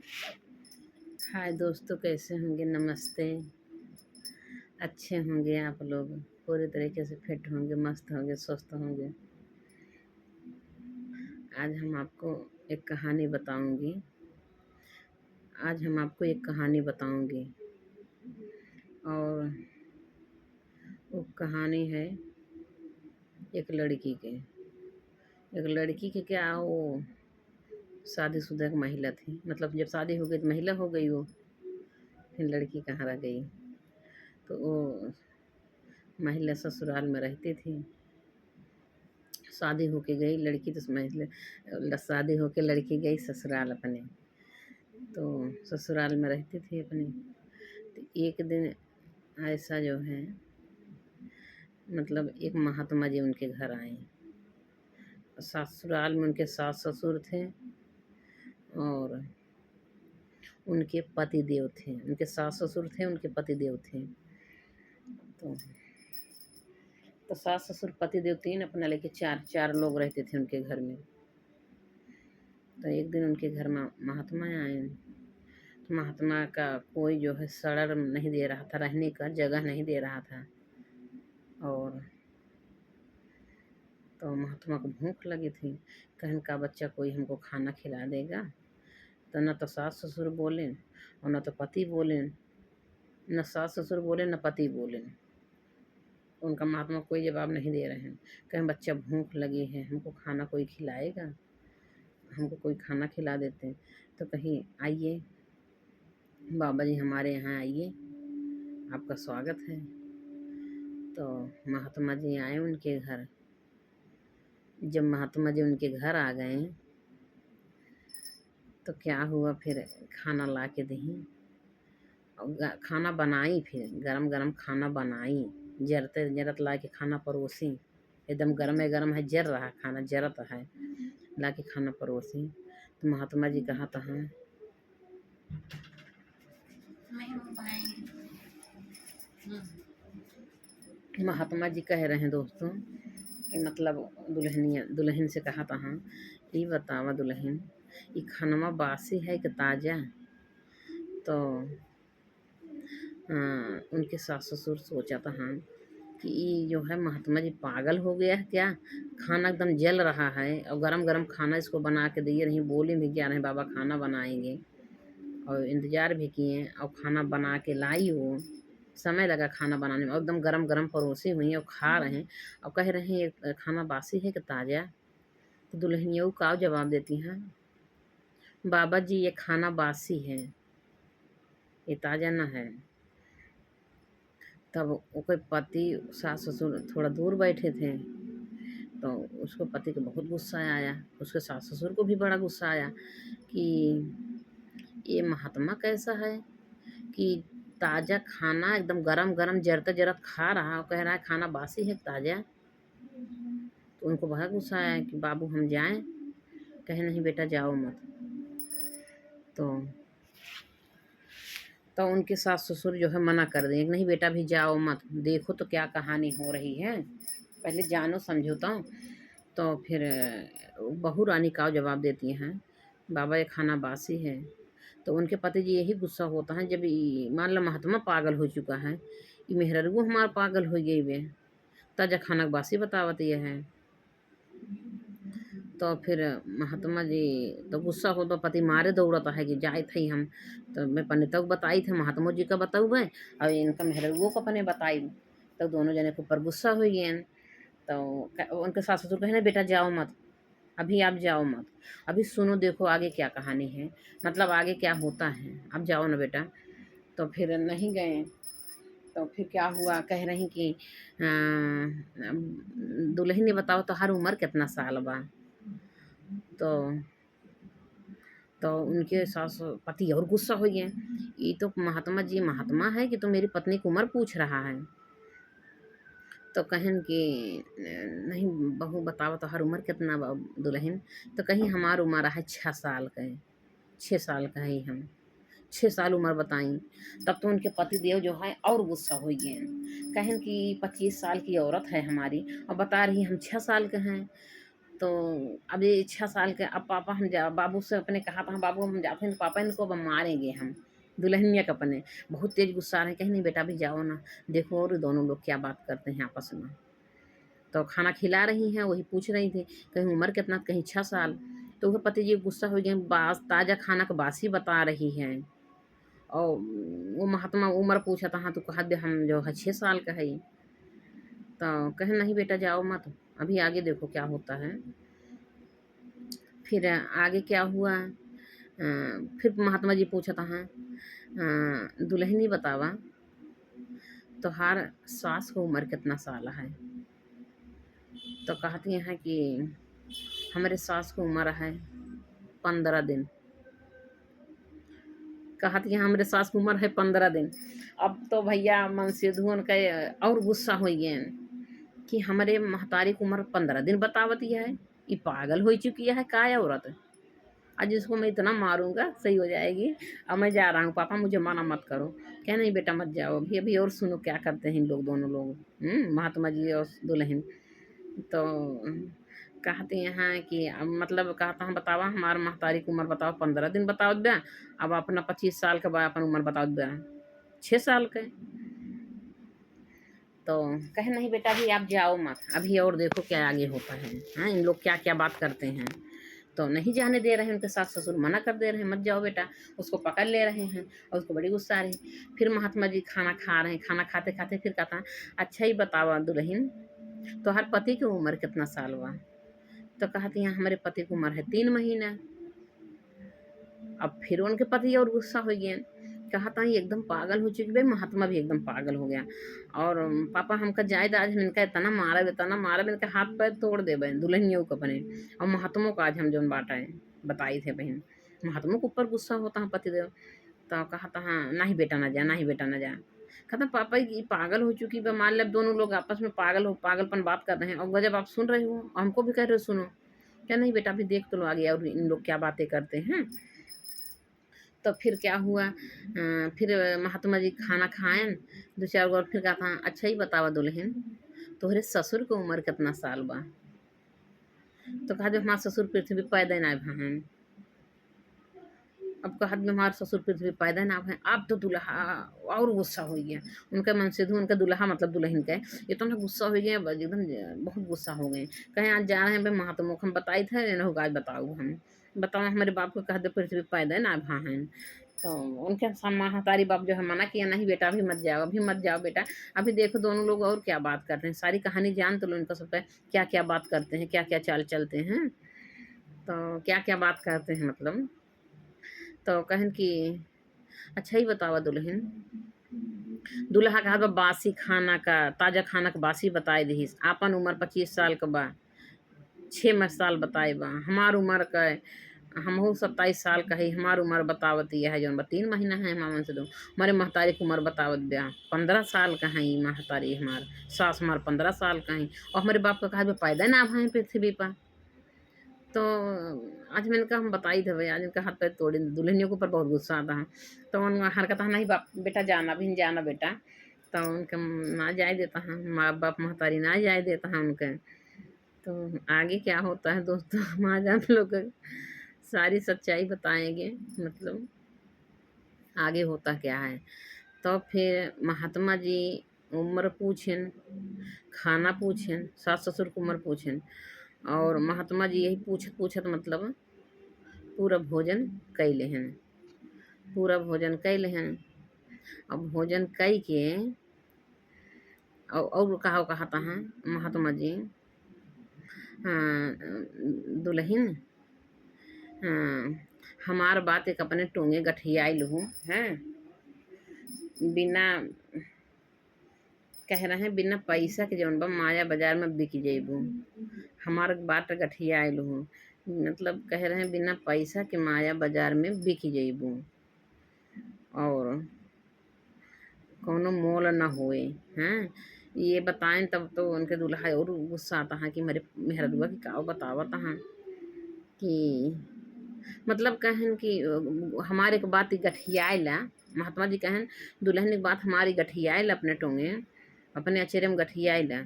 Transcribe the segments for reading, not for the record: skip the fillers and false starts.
हाय दोस्तों, कैसे होंगे? नमस्ते। अच्छे होंगे आप लोग? पूरे तरीके से फिट होंगे, मस्त होंगे, स्वस्थ होंगे। आज हम आपको एक कहानी बताऊंगी। आज हम आपको एक कहानी बताऊंगी और वो कहानी है एक लड़की के। एक लड़की के क्या, वो शादीशुदा एक महिला थी। मतलब जब शादी हो गई तो महिला हो गई वो, फिर लड़की कहाँ रह गई। तो वो महिला ससुराल में रहती थी। शादी होके गई लड़की, तो महिला शादी होके लड़की गई ससुराल अपने। तो ससुराल में रहती थी अपने। तो एक दिन ऐसा जो है, मतलब एक महात्मा जी उनके घर आए। ससुराल में उनके सास ससुर थे और उनके पति देव थे। उनके सास ससुर थे, उनके पति देव थे। तो सास ससुर पति देव तीन, अपना लेके चार चार लोग रहते थे उनके घर में। तो एक दिन उनके घर में महात्मा आए। तो महात्मा का कोई जो है सड़र नहीं दे रहा था, रहने का जगह नहीं दे रहा था। और तो महात्मा को भूख लगी थी। कहन का बच्चा कोई हमको खाना खिला देगा। तो न तो सास ससुर बोले और न तो पति बोले। न सास ससुर बोले न पति बोले। उनका महात्मा कोई जवाब नहीं दे रहे हैं। कहें बच्चा भूख लगी है, हमको खाना कोई खिलाएगा, हमको कोई खाना खिला देते। तो कहीं आइए बाबा जी, हमारे यहाँ आइए, आपका स्वागत है। तो महात्मा जी आए उनके घर। जब महात्मा जी उनके घर आ गए तो क्या हुआ, फिर खाना ला के दी और खाना बनाई। फिर गरम गरम खाना बनाई, जरते जरत ला के खाना परोसी। एकदम गरमे गरम है, जर रहा खाना, जरत है, ला के खाना परोसी। तो महात्मा जी कहा था हाँ महात्मा जी कह रहे हैं दोस्तों कि मतलब दुल्हन से कहा था हाँ, ये बतावा दुल्हन, ये खानवा बासी है कि ताज़ा? तो उनके सास ससुर सोचा था हाँ कि ये जो है महात्मा जी पागल हो गया है क्या। खाना एकदम जल रहा है और गरम गरम खाना इसको बना के दिए रही, बोले भी क्या रहे बाबा खाना बनाएंगे, और इंतज़ार भी किए और खाना बना के लाई। वो समय लगा खाना बनाने में और एकदम गरम गरम परोसी हुई और खा रहे हैं और कह रहे हैं ये खाना बासी है कि ताज़ा। तो दुल्हन ये का जवाब देती हैं, बाबा जी ये खाना बासी है, ये ताज़ा ना है। तब उसके पति सास ससुर थोड़ा दूर बैठे थे। तो उसको पति को बहुत गुस्सा आया, उसके सास ससुर को भी बड़ा गुस्सा आया कि ये महात्मा कैसा है कि ताज़ा खाना एकदम गरम गरम जरता जरत खा रहा और कह रहा है खाना बासी है ताज़ा। तो उनको बहुत गुस्सा आया कि बाबू हम जाएं। कहे नहीं बेटा जाओ मत। तो उनके सास ससुर जो है मना कर दें, नहीं बेटा भी जाओ मत, देखो तो क्या कहानी हो रही है, पहले जानो समझो। तो फिर बहू रानी का जवाब देती हैं, बाबा ये खाना बासी है। तो उनके पति जी यही गुस्सा होता है जब मान लो महात्मा पागल हो चुका है, ये मेहररुआ हमार पागल हो गई वे, ताजा खाना बासी बतावत ये है। तो फिर महात्मा जी तो गुस्सा हो तो पति मारे दौड़ता है कि जाए थे हम। तो मैं पंडितों को बताई थे, महात्मा जी का बताऊ है और इनका मेहररुओं को अपने बताई। तो दोनों जने के ऊपर गुस्सा हो गए। तो उनके सास ससुर कहे ना बेटा जाओ मत, अभी आप जाओ मत, अभी सुनो देखो आगे क्या कहानी है, मतलब आगे क्या होता है, आप जाओ ना बेटा। तो फिर नहीं गए। तो फिर क्या हुआ, कह रही कि दुल्हन ने बताओ तो हर उम्र कितना साल बा। तो उनके सास पति और गुस्सा हो गए, ये तो महात्मा जी महात्मा है कि तो मेरी पत्नी की उम्र पूछ रहा है। तो कहन कि नहीं बहू बताओ तो हर उम्र कितना दुल्हन। तो कहीं हमार उम्र है 6 साल का है, 6 साल का है हम, 6 साल उम्र बताई। तब तो उनके पति देव जो है और गुस्सा हो गए, कहन कि 25 साल की औरत है हमारी और बता रही हम 6 साल के हैं। तो अभी 6 साल के अब पापा हम जा बाबू से अपने कहा था बाबू हम जाते हैं तो पापा इनको अब मारेंगे हम दुल्हनिया के अपने बहुत तेज गुस्सा आ रहे हैं कहीं नहीं बेटा अभी जाओ ना देखो और दोनों लोग क्या बात करते हैं आपस में। तो खाना खिला रही हैं वही पूछ रही थी कहीं उम्र कितना कहीं 6 साल। तो वह पति जी गुस्सा हो गए बास ताज़ा खाना का बासी बता रही हैं और वो महात्मा उम्र पूछा था हाँ तो कहा दे हम जो है 6 साल का है ये। तो कहे नहीं बेटा जाओ मत अभी आगे देखो क्या होता है। फिर आगे क्या हुआ फिर महात्मा जी पूछा था हाँ दुल्हनी बतावा तोहार सास को उम्र कितना साल है। तो कहती हैं कि हमारे सास को उम्र है 15 दिन। कहती हैं हमारे सास को उम्र है 15 दिन। अब तो भैया मनसेधु उनका और गुस्सा हो गए कि हमारे महतारी की उम्र 15 दिन बतावती है ये पागल हो चुकी है का औरत। आज इसको मैं इतना मारूंगा सही हो जाएगी। अब मैं जा रहा हूँ पापा मुझे मना मत करो। क्या नहीं बेटा मत जाओ अभी अभी और सुनो क्या करते हैं इन लोग दोनों लोग महात्मा जी और दुल्हन। तो कहते हैं कि अब मतलब कहता हूँ बतावा हमार महतारी की उम्र बताओ 15 दिन बताओ दिया। अब अपना 25 साल के बाद अपन उम्र बताओ दिया 6 साल के। तो कहे नहीं बेटा अभी आप जाओ मत अभी और देखो क्या आगे होता है। हाँ इन लोग क्या क्या बात करते हैं। तो नहीं जाने दे रहे हैं उनके सास ससुर मना कर दे रहे हैं मत जाओ बेटा। उसको पकड़ ले रहे हैं और उसको बड़ी गुस्सा आ रही है। फिर महात्मा जी खाना खा रहे हैं खाना खाते खाते फिर कहता है अच्छा ही बताओ दुल्हन तो हर पति की उम्र कितना साल हुआ। तो कहती हैं हमारे पति की उम्र है 3 महीना। अब फिर उनके पति और गुस्सा हो गए कहा था ये एकदम पागल हो चुकी भाई महात्मा भी एकदम पागल हो गया। और पापा हमका जायद आज हम इनका इतना मारा इनका हाथ पैर तोड़ दे बहन दुल्हनियों को अपने और महात्मों को आज हम जो बाटाए बताई थे बहन महात्मों के ऊपर गुस्सा होता है पतिदेव। तो कहा था हाँ नहीं बेटा ना जा नहीं बेटा ना जा। कहता पापा ये पागल हो चुकी है मान लो दोनों लोग आपस में पागलपन बात कर रहे हैं और गजब आप सुन रहे हो हमको भी कह रहे हो सुनो। क्या नहीं बेटा अभी देख तो लो आगे और इन लोग क्या बातें करते हैं। तो फिर क्या हुआ फिर महात्मा जी खाना खाएं 2-4 गौर फिर कहा था अच्छा ही बतावा दुल्हन तोहरे ससुर की उम्र कितना साल बा। तो कहा जो हमारे ससुर पृथ्वी पैदा ना भान। अब कहा जो हमारे ससुर पृथ्वी पैदा ना भान अब तो दुल्हा और गुस्सा हो गया। उनका मनसेधु उनका दुल्हा मतलब दुल्हन का ये तो ना गुस्सा हो गया एकदम बहुत गुस्सा हो गए। कहीं आज जा रहे हैं भाई महात्मा को हम बताए थे आज बताओ हम बताओ हमारे बाप को कह दे पृथ्वी पैदा ना भान। तो उनके महतारी बाप जो है मना किया नहीं बेटा अभी मत जाओ बेटा अभी देखो दोनों लोग और क्या बात करते हैं सारी कहानी जान तो लो इनका सबका क्या क्या बात करते हैं क्या क्या चाल चलते हैं। तो क्या क्या बात करते हैं मतलब। तो कहन कि अच्छा ही बतावा दुल्हन दूल्हा कहा बासी खाना का ताज़ा खाना का बासी बताए दीस आपन उम्र 25 साल के बा 6 साल बताए बा हमार उम्र का हमहू 27 साल का है हमार उम्र बतावती है जो 3 महीना है हमारे से दो हमारे महतारी की उम्र बतावत ब्याह 15 साल का है महतारी हमार सास हमार 15 साल का है और हमारे बाप का कहा पैदा ना भाई पृथ्वी पर। तो आज मैंने कहा हम बताई थे भाई आज इनका हाथ पैर तोड़े दुल्हनियों के ऊपर बहुत गुस्सा आता है। तो उन हरकत नहीं बाप बेटा जाना भी नहीं जाना बेटा। तो उनके ना जाए देता है माँ बाप महतारी ना जाए देता है उनके। तो आगे क्या होता है दोस्तों हम आज आप लोग सारी सच्चाई बताएंगे मतलब आगे होता क्या है। तो फिर महात्मा जी उम्र पूछें खाना पूछें सास ससुर की उम्र पूछें और महात्मा जी यही पूछत पूछत मतलब पूरा भोजन कैले हैं पूरा भोजन कैले हैं। अब भोजन कई के और कहा था महात्मा जी दुल्हन हमार बात एक अपने टोंगे गठियाई लूँ हैं बिना कह रहे हैं बिना पैसा के जौन बा माया बाजार में बिक जेबू हमार बात गठियाई लूँ मतलब कह रहे हैं बिना पैसा के माया बाजार में बिक जेबू और कोनो मोल न होए हैं। ये बताएं तब तो उनके दूल्हा और गुस्सा आता है कि मेरे मेहरदुआ की का बतावत हैं कि मतलब कहन कि हमारे एक बात गठियाला महात्मा जी कहन दुल्हन की बात हमारी गठियाला अपने टोंगे अपने अचेरे में गठियाला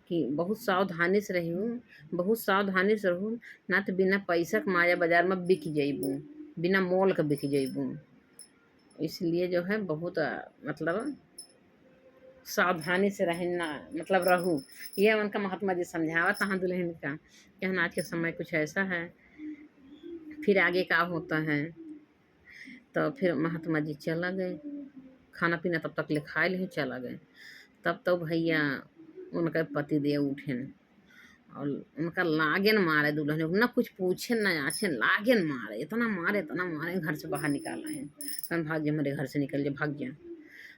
कि बहुत सावधानी से रहूँ, बहुत सावधानी से रहूँ, ना तो बिना पैसा के माया बाजार में बिक जइबू, बिना मोल के बिक जइबू। इसलिए जो है बहुत मतलब सावधानी से रहना मतलब रहूँ। ये उनका महात्मा जी समझावत हाँ दुल्हन का कि हन आज के समय कुछ ऐसा है, फिर आगे का होता है। तो फिर महात्मा जी चला गए, खाना पीना तब तक ले खाए ले चला गए। तब तो भैया उनका पति देव उठेन और उनका लागेन मारे दुल्हन को, ना कुछ पूछे ना आछे, लागेन मारे, इतना मारे घर से बाहर निकाला है। कहन भाग जा, मेरे घर से निकल जा, भाग जा।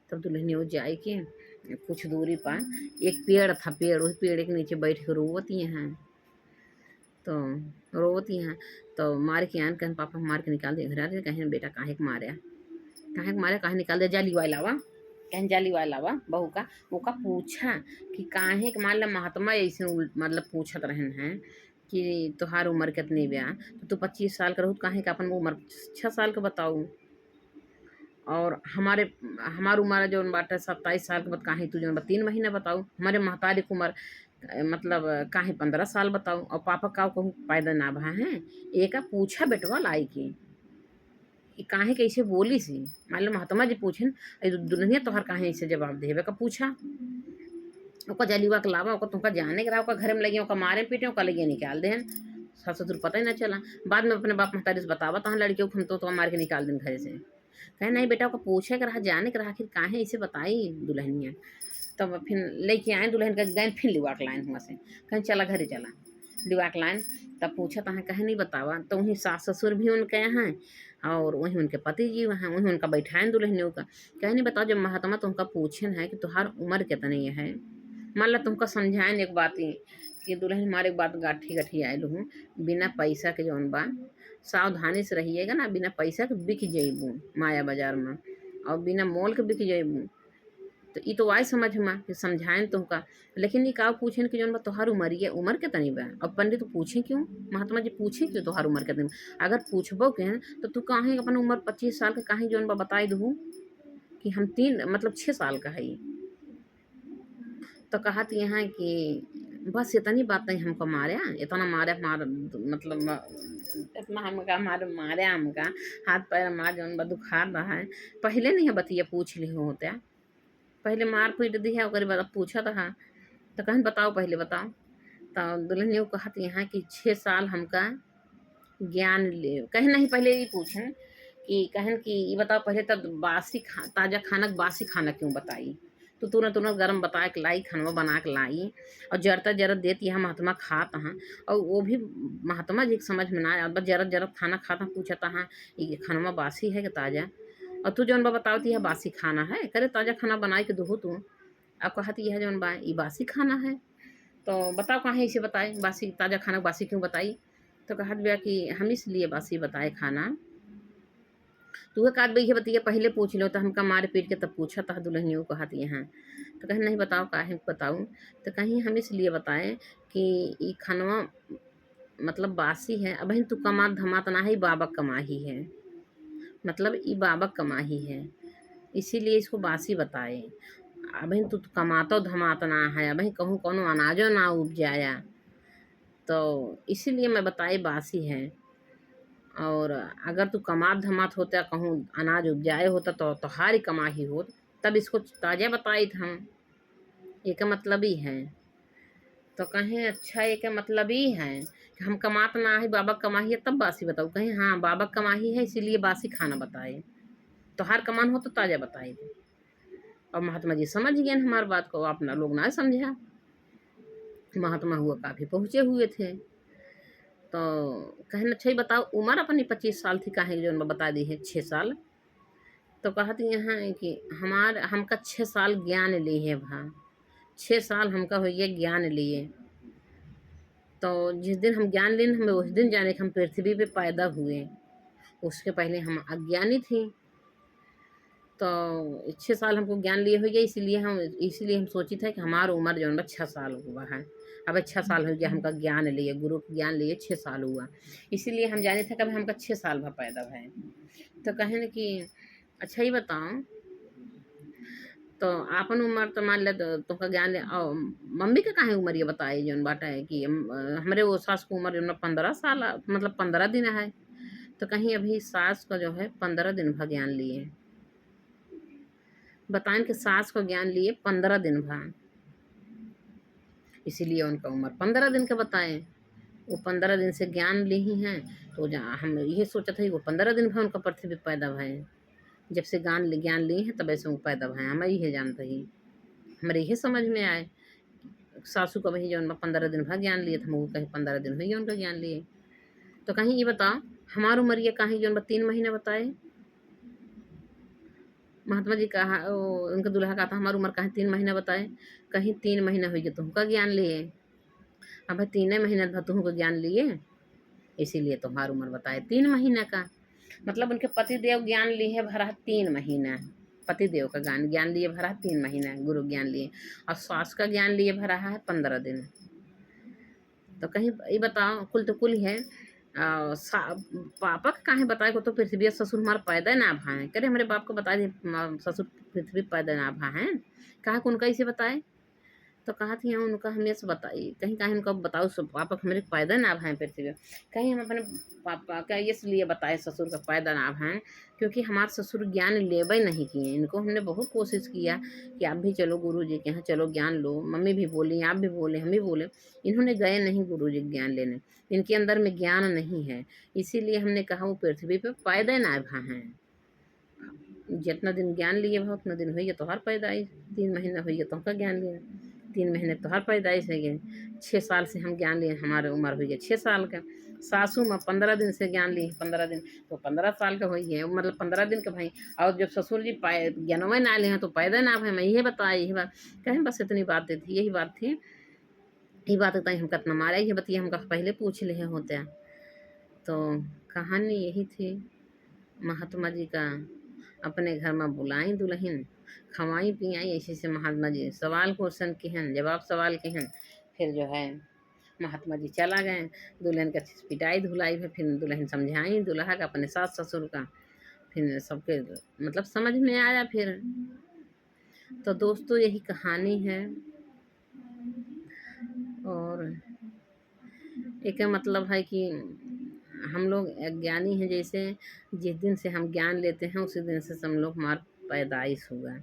तब दुल्हन वो जाए के कुछ दूरी पर एक पेड़ था, पेड़, उस पेड़ के नीचे बैठ के रोवती हैं। तो रोवती हैं तो मार के आन, कहन पापा मार के निकाल दे घर। कहें बेटा काहे के मारे, काहे के मारे, काहे निकाल दे, जाली वाला लावा, कहन जाली वाला लावा बहू का। ओका पूछा कि काहे के मान ला महात्मा ऐसे मतलब पूछत रहन हैं कि तोहार उम्र कितनी ब्या, तो तू 25 साल का रहू, काहे का अपन उम्र 6 साल का बताऊ, और हमार उम्र जो बाटे 27 साल के बाद, काहे तू जो 3 महीना बताऊ, हमारे महतारी की उम्र मतलब काहे 15 साल बताऊ, और पापा का कहूँ पैदा ना भा हैं। एक पूछा बेटवा लाई कि काहे कैसे बोली सी, मान लो महात्मा जी पूछन दुल्हनिया तोहर काहे ऐसे जवाब देवे का पूछा। ओका जलीवा के लावा, ओका तुमका जाने के रहा, ओका घर में लगी, ओका मारे पीटे, ओका लगे निकाल देन, सास ससुर पता ही ना चला। बाद में अपने बाप महतारी से बतावा तहाँ लड़कियों को हम तो मार के निकाल दें घर से। कहे नहीं बेटा, ओका पूछे के रहा, जाने के रहा, आखिर काहे ऐसे बताई दुल्हनिया। तब फिर लेके आए दुल्हन का गए, फिर लिवा के लाइन हुआ से, कहीं चला घरे चला, लिवा के लाइन। तब पूछा तहाँ कहे नहीं बतावा, तो वहीं सास ससुर भी उनके हैं और वहीं उनके पति जी हैं, वहीं उनका बैठाएं दुल्हनियों का। कहे नहीं बताओ, जब महात्मा तुमका पूछन है कि तुम्हार उम्र कितनी है, मान ला तुमका समझाएं एक बात ही कि दुल्हन हमारे एक बात गाठी गठी आयल हूँ, बिना पैसा के जौन बा सावधानी से रहिएगा ना, बिना पैसा के बिक जइबू माया बाजार में, और बिना मोल के बिक जइबू। तो ये तो आए समझ में कि समझाएं तुमका, लेकिन ये का पूछें कि जौन बा तोहार उम्र कितनी बा। अब पंडित तो पूछे क्यों, महात्मा जी पूछे क्यों तोहार उम्र कितनी बा। अगर पूछबो के तो तू काहे अपन उम्र 25 साल का काहे जौन बा बताई दू कि हम 6 साल का है। तो कहत यहाँ कि बस इतनी बात नहीं हमको मारे, इतना मारे हमारा मतलब इतना हमका मारे हमका हाथ पैर मार जौन बा दुखा रहा है। पहले नहीं बतिया पूछ ली होता, पहले मार पीट दी है, ओकरे बाद पूछा था। तो कहन बताओ, पहले बताओ। तो दुल्हन ने कहत यहाँ कि 6 साल हमका ज्ञान ले, कहे नहीं पहले ये पूछन कि कहन कि ये बताओ पहले, तब ताज़ा खाना बासी खाना क्यों बताई। तो तुरंत तुरंत गरम बता के लाई, खाना बना के लाई, और जरता जरत देती है महात्मा खाता हाँ। और वो भी महात्मा जी के समझ में ना आया, बस जरत जरत खाना खाता, पूछता हाँ ये खाना बासी है कि ताज़ा, और तू जौन बा बतावती है बासी खाना है, करे ताज़ा खाना बनाए के दो तू। अब कहती है जौन बा ये बासी खाना है, तो बताओ कहाँ इसे बताए बासी, ताज़ा खाना बासी क्यों बताई। तो कहत बिया कि हम इसलिए बासी बताए खाना, तू काट बही बतिया पहले पूछ लो, तो हमका मार पीट के तब पूछा था दुल्हनियों को हाथ यहाँ। तो कहीं नहीं बताओ काहे बताऊँ। तो कहीं हम इसलिए बताएं कि ये खानवा मतलब बासी है, अब तू कमात धमात ना है, बाबा कमाही है, मतलब ये बाबा कमाही है, इसीलिए इसको बासी बताए। अब तू कमातो धमात ना है, अब कहूँ कोनो अनाजो ना उपजाया, तो इसीलिए मैं बताए बासी है। और अगर तू कमात धमात होता, कहूँ अनाज उपजाए होता, तो तोहारी कमाही होत, तब इसको ताज़ा बताई था हम, एक मतलब ही है। तो कहें अच्छा एक मतलब ही है कि हम कमात ना है, बाबा कमाही है तब बासी बताऊँ। कहें हाँ बाबा कमाही है इसीलिए बासी खाना बताए, तोहार कमान हो तो ताज़ा बताई थे। और महात्मा जी समझ गए हमारी बात को, अपना लोग ना समझा। महात्मा हुआ काफ़ी पहुँचे हुए थे। तो कहन अच्छा ही बताओ उम्र अपनी 25 साल थी, काहे जो बता दी है 6 साल। तो कहती यहाँ कि हमका 6 साल ज्ञान लिए भा, 6 साल हमका हो गया ज्ञान लिए। तो जिस दिन हम ज्ञान लिए हमें उस दिन जाने कि हम पृथ्वी पे पैदा हुए, उसके पहले हम अज्ञानी थी। तो 6 साल हमको ज्ञान लिए हो गया, इसीलिए हम सोची था कि हमारा उम्र जो है 6 साल हुआ है। अब 6 साल हो गया हमका ज्ञान लिए, गुरु ज्ञान लिए 6 साल हुआ, इसीलिए हम जाने थे कभी हमका 6 साल पैदा है। तो कहें कि अच्छा ही बताओ, तो आपन उम्र तो मान ले तो तुमका ज्ञान ले और मम्मी के काहे उम्र ये बताई जौन बाटा है कि हमरे वो सास को उम्र जौन 15 साल मतलब 15 दिन है। तो कहीं अभी सास का जो है 15 दिन भा ज्ञान लिए, बताएं कि सास को ज्ञान लिए 15 दिन भा, इसीलिए उनका उम्र 15 दिन का बताएं। वो 15 दिन से ज्ञान ली ही हैं। तो हम ये सोचा था कि वो 15 दिन भा उनका पृथ्वी पे पैदा भय, जब से ज्ञान ली है तब ऐसे वो पैदा भय, हम ये जानते ही हमारे ये समझ में आए। सासू का वही जौन 15 दिन भा ज्ञान लिए थे, हम कहीं 15 दिन हुई उनका ज्ञान लिए। तो कहीं ये बताओ हमारी उम्र ये कहीं जौन 3 महीने बताए। महात्मा जी कहा उनका दूल्हा कहा था हमारी उम्र कहीं 3 महीने बताए, कहीं 3 महीने हुई तुमका ज्ञान लिए। अब भाई 3 महीने भा तुमको ज्ञान लिए, इसीलिए तुम्हारी उम्र बताए 3 महीने का। मतलब उनके पति देव ज्ञान लिए है भरा 3 महीना, पति देव का ज्ञान ज्ञान लिए भरा 3 महीना गुरु ज्ञान लिए, और सास का ज्ञान लिए भरा है 15 दिन। तो कहीं ये बताओ कुल तो कुल है पापा का काहे बताए को तो पृथ्वी ससुर हमारा पैदा ना भा है, करे हमारे बाप को बता दिए ससुर पृथ्वी पैदा ना भा है, कहा को उनका इसे बताए। तो कहा थी हाँ उनका हमें से बताई, कहीं कहीं उनका बताओ सब पापा का मेरे पैदा ना भाई पृथ्वी पे। कहीं हम अपने पापा का इसलिए बताए ससुर का पैदा ना भाई क्योंकि हमारे ससुर ज्ञान लेवे नहीं किए। इनको हमने बहुत कोशिश किया कि आप भी चलो गुरु जी के यहाँ चलो ज्ञान लो, मम्मी भी बोली आप भी बोले हम भी बोले, इन्होंने गए नहीं गुरु जी ज्ञान लेने, इनके अंदर में ज्ञान नहीं है। इसीलिए हमने कहा वो पृथ्वी पे पैदा ना भा हैं। जितना दिन ज्ञान लिए भाव उतना दिन हुई तो हर पैदाइश, 3 महीने हुई तो उनका ज्ञान लिया, 3 महीने तो हर पैदाइश है गए। 6 साल से हम ज्ञान लिए, हमारे उम्र हुई है 6 साल का। सासू में 15 दिन से ज्ञान ली, 15 दिन तो 15 साल का हुई है, मतलब 15 दिन का भाई। और जब ससुर जी ज्ञानवे ना ले हैं तो पैदा ना भाई, मैं यही बताया यही बात कहें, बस इतनी बातें थी, यही बात थी। यही बात होता है हम कितना मारा ये बतिया हमका पहले पूछ ले होते। तो कहानी यही थी महात्मा जी का, अपने घर में बुलाई दुल्हन खवाई पियाई, ऐसे से महात्मा जी सवाल क्वेश्चन के हैं जवाब सवाल के हैं। फिर जो है महात्मा जी चला गए, दुल्हन का पिटाई धुलाई है, फिर दुल्हन समझाई दूल्हा का अपने सास ससुर का, फिर सबके मतलब समझ में आया फिर। तो दोस्तों यही कहानी है। और एक मतलब है कि हम लोग अज्ञानी हैं, जैसे जिस दिन से हम ज्ञान लेते हैं उसी दिन से हम लोग हमारा पैदाइश हुआ।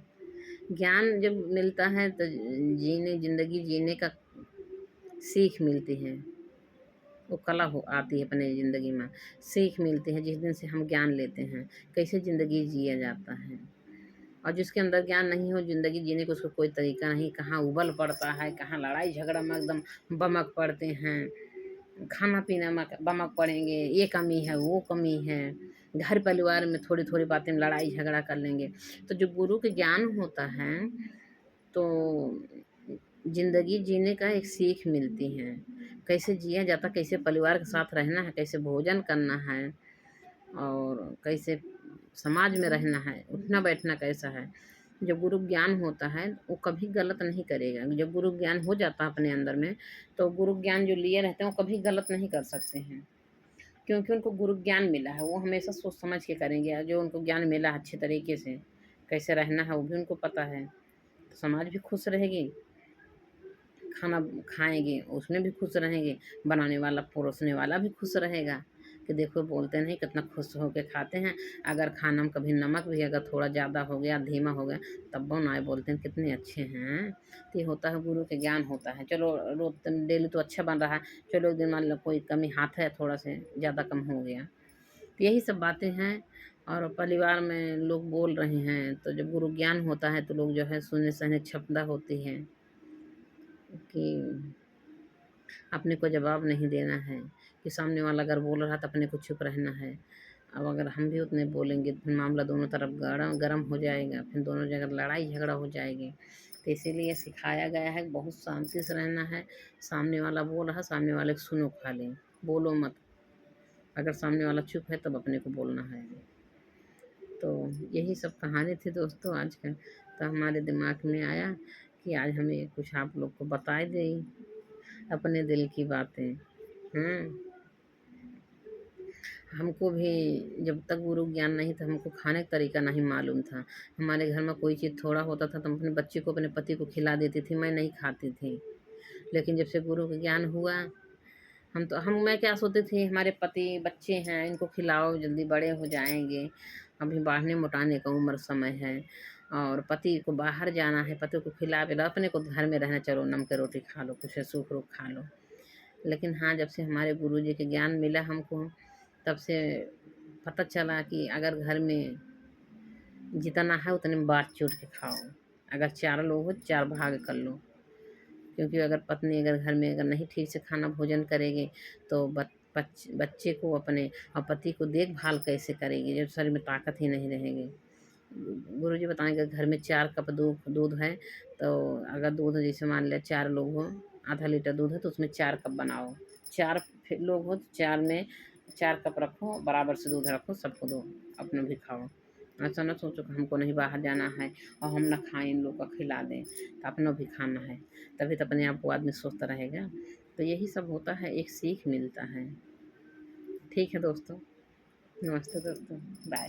ज्ञान जब मिलता है तो ज़िंदगी जीने का सीख मिलती है, वो कला हो आती है अपने ज़िंदगी में, सीख मिलती है जिस दिन से हम ज्ञान लेते हैं कैसे ज़िंदगी जिया जाता है। और जिसके अंदर ज्ञान नहीं हो ज़िंदगी जीने का उसको कोई तरीका नहीं, कहाँ उबल पड़ता है, कहाँ लड़ाई झगड़ा में एकदम बमक पड़ते हैं, खाना पीना में बमक पड़ेंगे, ये कमी है वो कमी है, घर परिवार में थोड़ी थोड़ी बातें में लड़ाई झगड़ा कर लेंगे। तो जो गुरु के ज्ञान होता है तो ज़िंदगी जीने का एक सीख मिलती है, कैसे जिया जाता, कैसे परिवार के साथ रहना है, कैसे भोजन करना है, और कैसे समाज में रहना है, उठना बैठना कैसा है। जब गुरु ज्ञान होता है वो कभी गलत नहीं करेगा। जब गुरु ज्ञान हो जाता है अपने अंदर में तो गुरु ज्ञान जो लिए रहते हैं वो कभी गलत नहीं कर सकते हैं, क्योंकि उनको गुरु ज्ञान मिला है। वो हमेशा सोच समझ के करेंगे, जो उनको ज्ञान मिला है अच्छे तरीके से कैसे रहना है वो भी उनको पता है। तो समाज भी खुश रहेगी, खाना खाएंगे उसमें भी खुश रहेंगे, बनाने वाला परोसने वाला भी खुश रहेगा कि देखो बोलते नहीं कितना खुश होकर खाते हैं। अगर खाना में कभी नमक भी अगर थोड़ा ज़्यादा हो गया धीमा हो गया तब बनाए बोलते हैं कितने अच्छे हैं। तो ये होता है गुरु के ज्ञान होता है। चलो रोज डेली तो अच्छा बन रहा है, चलो एक दिन मान लो कोई कमी हाथ है थोड़ा से ज़्यादा कम हो गया, तो यही सब बातें हैं। और परिवार में लोग बोल रहे हैं तो जब गुरु ज्ञान होता है तो लोग जो है सुनने सहने क्षमता होती है कि अपने को जवाब नहीं देना है, कि सामने वाला अगर बोल रहा तो अपने को चुप रहना है। अब अगर हम भी उतने बोलेंगे तो फिर मामला दोनों तरफ गरम हो जाएगा, फिर दोनों जगह लड़ाई झगड़ा हो जाएगी। तो इसीलिए सिखाया गया है बहुत शांति से रहना है। सामने वाला बोल रहा सामने वाले को सुनो खाली, बोलो मत। अगर सामने वाला चुप है तब अपने को बोलना है। तो यही सब कहानी थी दोस्तों आज का। तो हमारे दिमाग में आया कि आज हमें कुछ आप लोग को बताए दें अपने दिल की बातें। हमको भी जब तक गुरु ज्ञान नहीं था, हमको खाने का तरीका नहीं मालूम था। हमारे घर में कोई चीज़ थोड़ा होता था तो हम अपने बच्चे को, अपने पति को खिला देती थी, मैं नहीं खाती थी। लेकिन जब से गुरु का ज्ञान हुआ, मैं क्या सोचती थी, हमारे पति बच्चे हैं, इनको खिलाओ, जल्दी बड़े हो जाएँगे, अभी बढ़ने-मोटाने का उम्र समय है और पति को बाहर जाना है, पति को खिला-पिला, अपने को घर में रहना, चलो नम के रोटी खा लो, कुछ सूख-रूख खा लो। लेकिन हाँ, जब से हमारे गुरुजी के ज्ञान मिला हमको, तब से पता चला कि अगर घर में जितना है उतने में बाँट-चूट के खाओ। अगर 4 लोग हो, 4 भाग कर लो। क्योंकि अगर पत्नी अगर घर में अगर नहीं ठीक से खाना भोजन करेगी, तो बच्चे को अपने और पति को देखभाल कैसे करेगी जब शरीर में ताकत ही नहीं रहेगी। गुरुजी बताएँगे घर में 4 कप दूध है, तो अगर दूध जैसे मान लिया 4 लोग हों, आधा लीटर दूध है तो उसमें 4 कप बनाओ। 4 लोग हो तो 4 में 4 कप रखो, बराबर से दूध रखो, सबको दो, अपना भी खाओ। ऐसा ना सोचो कि हमको नहीं बाहर जाना है और हम ना खाएँ, इन लोग को खिला दें, तो अपना भी खाना है। तभी तो अपने आप को आदमी स्वस्थ रहेगा। तो यही सब होता है, एक सीख मिलता है। ठीक है दोस्तों, नमस्ते दोस्तों, बाय।